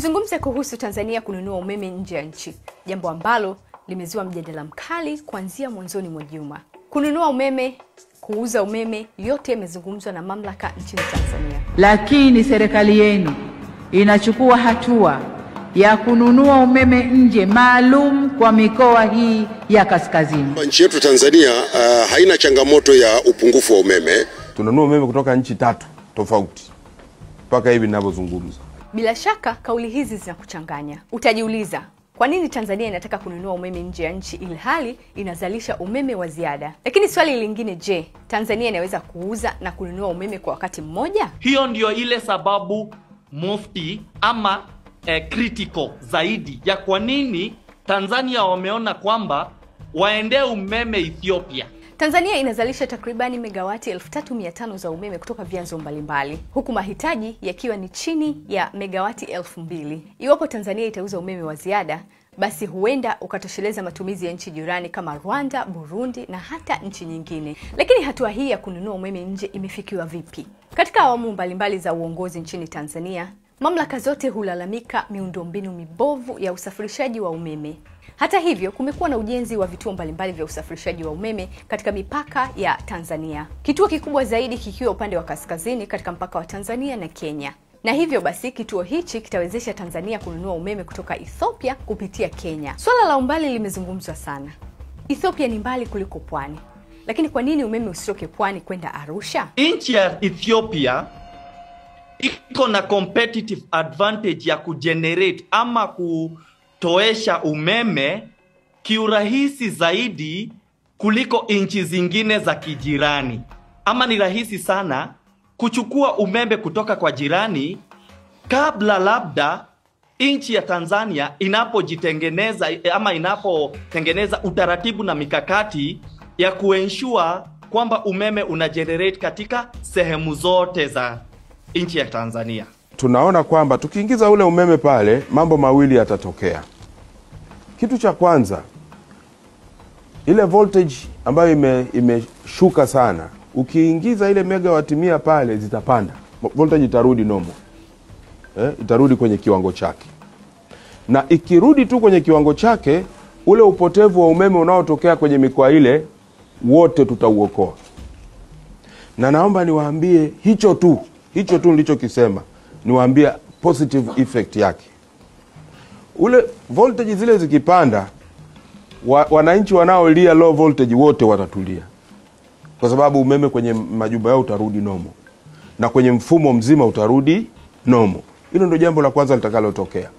Tuzungumze kuhusu Tanzania kununua umeme nje ya nchi, jambo ambalo limezua mjadala mkali kuanzia mwanzoni mwa juma. Kununua umeme, kuuza umeme, yote yamezungumzwa na mamlaka nchini Tanzania. Lakini serikali yenu inachukua hatua ya kununua umeme nje maalum kwa mikoa hii ya kaskazini. Nchi yetu Tanzania haina changamoto ya upungufu wa umeme. Tunanunua umeme kutoka nchi 3 tofauti mpaka hivi ninavyozungumza. Bila shaka kauli hizi zinakuchanganya. Utajiuliza, kwa nini Tanzania inataka kununua umeme nje ya nchi ilhali inazalisha umeme wa ziada? Lakini swali lingine, je, Tanzania inaweza kuuza na kununua umeme kwa wakati mmoja? Hiyo ndio ile sababu mufti ama critical zaidi ya kwa nini Tanzania wameona kwamba waendee umeme Ethiopia. Tanzania inazalisha takribani megawati 3500 za umeme kutoka vyanzo mbalimbali, huku mahitaji yakiwa ni chini ya megawati 2000. Iwapo Tanzania itauza umeme wa ziada, basi huenda ukatosheleza matumizi ya nchi jirani kama Rwanda, Burundi na hata nchi nyingine. Lakini hatua hii ya kununua umeme nje imefikiwa vipi? Katika awamu mbalimbali za uongozi nchini Tanzania, mamlaka zote hulalamika miundombinu mibovu ya usafirishaji wa umeme. Hata hivyo, kumekuwa na ujenzi wa vituo mbalimbali vya usafirishaji wa umeme katika mipaka ya Tanzania. Kituo kikubwa zaidi kikiwa upande wa kaskazini katika mpaka wa Tanzania na Kenya. Na hivyo basi kituo hichi kitawezesha Tanzania kununua umeme kutoka Ethiopia kupitia Kenya. Swala la umbali limezungumzwa sana. Ethiopia ni mbali kuliko pwani. Lakini kwa nini umeme usitoke pwani kwenda Arusha? Nchi ya Ethiopia iko na competitive advantage ya kugenerate ama kutoesha umeme kiurahisi zaidi kuliko nchi zingine za kijirani. Ama ni rahisi sana kuchukua umeme kutoka kwa jirani kabla labda nchi ya Tanzania inapojitengeneza ama inapotengeneza utaratibu na mikakati ya kuensure kwamba umeme unagenerate katika sehemu zote za nchi ya Tanzania. Tunaona kwamba tukiingiza ule umeme pale, mambo mawili yatatokea. Kitu cha kwanza, ile voltage ambayo imeshuka sana, ukiingiza ile megawati 100 pale zitapanda. Voltage itarudi normal. Itarudi kwenye kiwango chake. Na ikirudi tu kwenye kiwango chake, ule upotevu wa umeme unaotokea kwenye mikoa ile wote tutauokoa. Na naomba niwaambie hicho tu nilichokisema, niwaambie positive effect yake. Ule voltage zile zikipanda, wananchi wanaolia low voltage wote watatulia. Kwa sababu umeme kwenye majumba yao utarudi normal. Na kwenye mfumo mzima utarudi normal. Hilo ndio jambo la kwanza litakalotokea.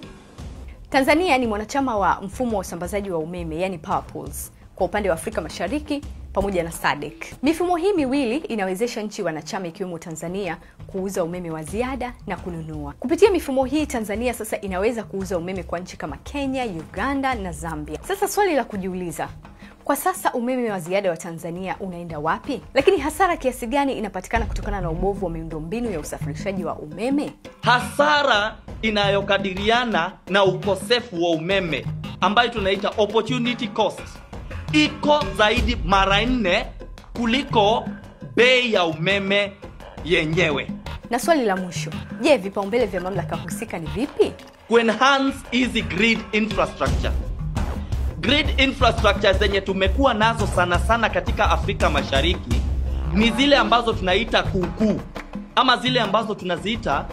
Tanzania ni mwanachama wa mfumo wa usambazaji wa umeme, yani Power Pools, kwa upande wa Afrika Mashariki pamoja na SADC. Mifumo hii miwili inawezesha nchi wanachama ikiwemo Tanzania kuuza umeme wa ziada na kununua. Kupitia mifumo hii, Tanzania sasa inaweza kuuza umeme kwa nchi kama Kenya, Uganda na Zambia. Sasa swali la kujiuliza, kwa sasa umeme wa ziada wa Tanzania unaenda wapi? Lakini hasara kiasi gani inapatikana kutokana na ubovu wa miundombinu ya usafirishaji wa umeme? Hasara inayokadiriana na ukosefu wa umeme ambayo tunaita opportunity cost iko zaidi mara 4 kuliko bei ya umeme yenyewe. Na swali la mwisho, je, vipaumbele vya mamlaka husika ni vipi? Kuenhance easy grid infrastructure. Grid infrastructure zenye tumekuwa nazo sana katika Afrika Mashariki ni zile ambazo tunaita kuku ama zile ambazo tunaziita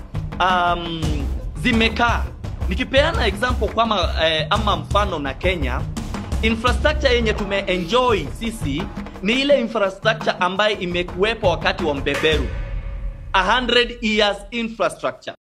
zimekaa. Nikipeana example ama mfano na Kenya, infrastructure yenye tumeenjoy sisi ni ile infrastructure ambayo imekuwepo wakati wa mbeberu. 100 years infrastructure.